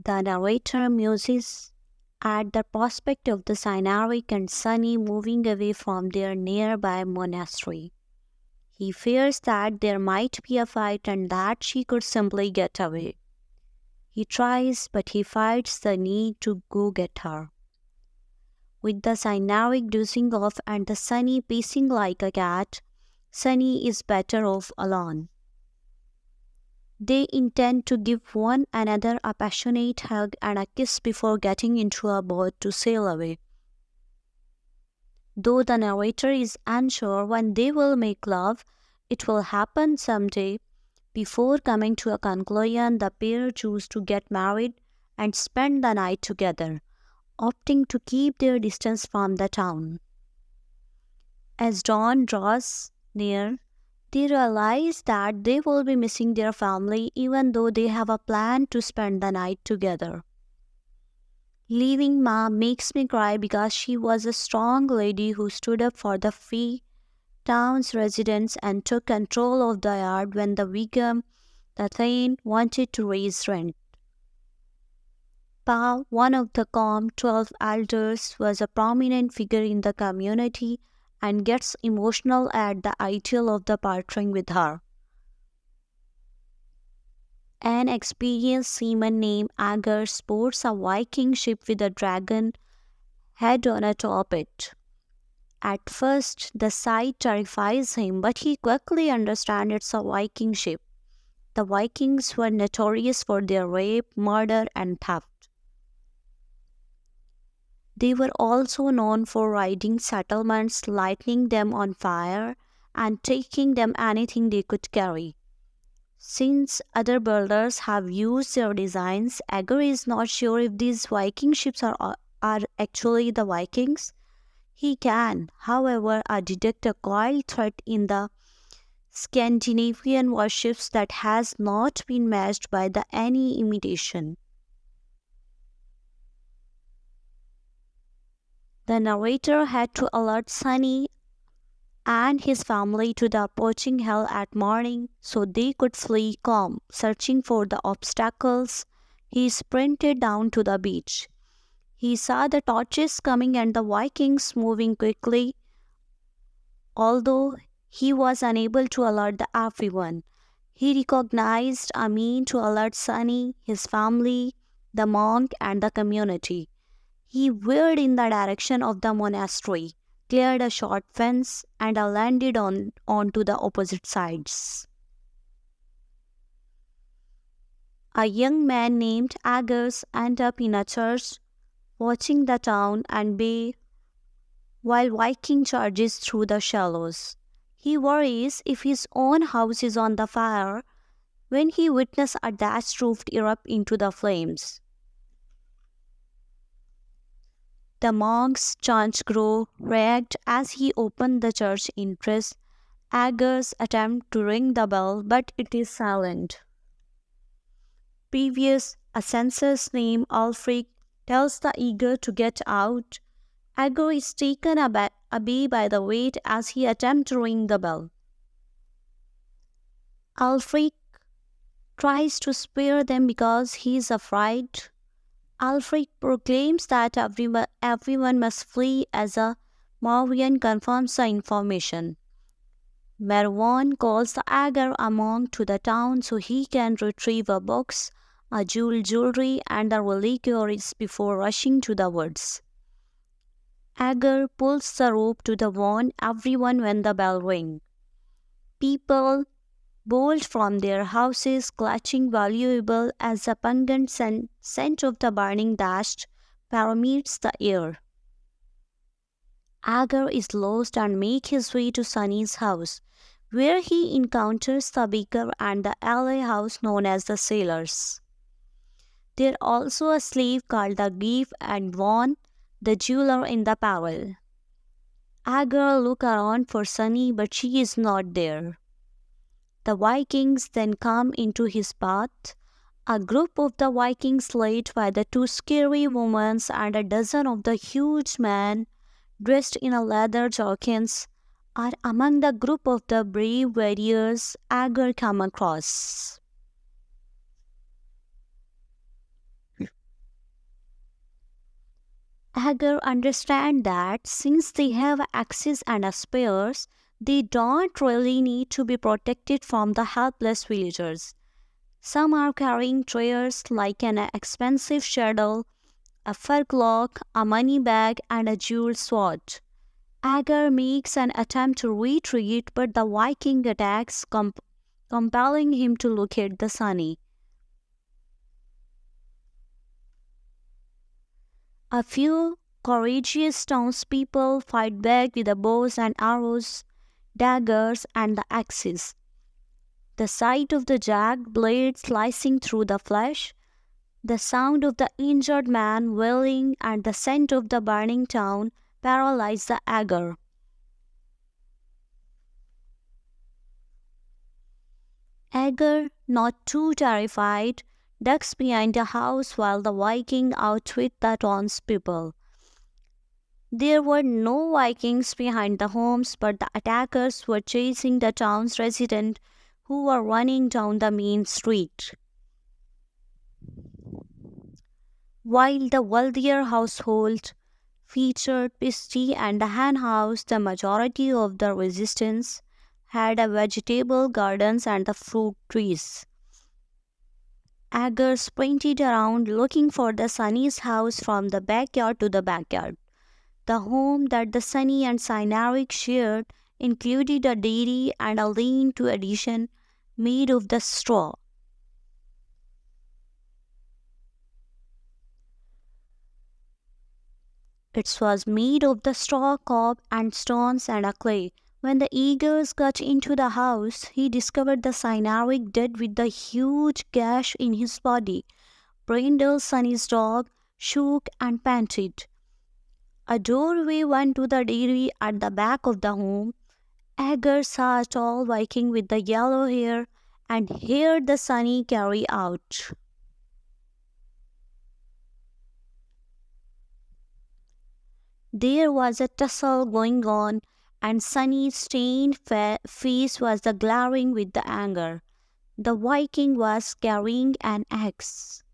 The narrator muses at the prospect of the Cynaric and Sunny moving away from their nearby monastery. He fears that there might be a fight and that she could simply get away. He tries, but he fights the need to go get her. With the Cynaric dozing off and the Sunny pacing like a cat, Sunny is better off alone. They intend to give one another a passionate hug and a kiss before getting into a boat to sail away. Though the narrator is unsure when they will make love, it will happen someday. Before coming to a conclusion, the pair choose to get married and spend the night together, opting to keep their distance from the town. As dawn draws near, they realize that they will be missing their family even though they have a plan to spend the night together. Leaving Ma makes me cry because she was a strong lady who stood up for the free town's residents and took control of the yard when the Wickham, the Thane, wanted to raise rent. Pa, one of the calm 12 elders, was a prominent figure in the community and gets emotional at the idea of the partnering with her. An experienced seaman named Agar sports a Viking ship with a dragon head on atop it. At first, the sight terrifies him, but he quickly understands it's a Viking ship. The Vikings were notorious for their rape, murder, and theft. They were also known for raiding settlements, lighting them on fire, and taking them anything they could carry. Since other builders have used their designs, Agar is not sure if these Viking ships are actually the Vikings. He can, however, detect a coiled thread in the Scandinavian warships that has not been matched by any imitation. The narrator had to alert Sunny and his family to the approaching hell at morning so they could flee calm. Searching for the obstacles, he sprinted down to the beach. He saw the torches coming and the Vikings moving quickly, although he was unable to alert everyone. He recognized a mean to alert Sunny, his family, the monk, and the community. He veered in the direction of the monastery, cleared a short fence, and landed onto the opposite sides. A young man named Agus ended up in a church, watching the town and bay while Viking charges through the shallows. He worries if his own house is on the fire when he witnesses a thatched roof erupt into the flames. The monk's chants grow ragged as he opened the church entrance. Agar's attempt to ring the bell, but it is silent. A census named Alfred tells the eager to get out. Agar is taken aback by the weight as he attempts to ring the bell. Alfred tries to spare them because he is afraid. Alfred proclaims that everyone must flee as a Mauryan confirms the information. Merwan calls the Agar a monk to the town so he can retrieve a box, a jewelry, and the reliquaries before rushing to the woods. Agar pulls the rope to warn everyone when the bell rings. People bolt from their houses, clutching valuable as the pungent scent of the burning dust permeates the air. Agar is lost and makes his way to Sunny's house, where he encounters the baker and the ally house known as the sailors. There is also a slave called the Grief and Vaughn, the jeweler in the parallel. Agar looks around for Sunny, but she is not there. The Vikings then come into his path. A group of the Vikings led by the two scary women and a dozen of the huge men dressed in a leather jerkins are among the group of the brave warriors Agar come across. Agar understand that since they have axes and spears, they don't really need to be protected from the helpless villagers. Some are carrying treasures like an expensive shuttle, a fur cloak, a money bag, and a jeweled sword. Agar makes an attempt to retreat, but the Viking attacks, compelling him to locate the Sunny. A few courageous townspeople fight back with the bows and arrows, daggers, and the axes. The sight of the jagged blade slicing through the flesh, the sound of the injured man wailing, and the scent of the burning town paralyze the Agar. Agar, not too terrified, ducks behind a house while the Viking outwit the townspeople. There were no Vikings behind the homes, but the attackers were chasing the town's residents who were running down the main street. While the wealthier household featured Pisti and the hen house, the majority of the resistance had a vegetable gardens and the fruit trees. Agar sprinted around looking for the Sunny's house from the backyard to the backyard. The home that the Sunny and Cynaric shared included a dairy and a lean-to addition made of the straw. It was made of the straw, cob, and stones and a clay. When the eagles got into the house, he discovered the Cynaric dead with a huge gash in his body. Brindle, Sunny's dog, shook and panted. A doorway went to the dairy at the back of the home. Agar saw a tall Viking with the yellow hair and heard the Sunny carry out. There was a tussle going on, and Sunny's stained face was glaring with the anger. The Viking was carrying an axe.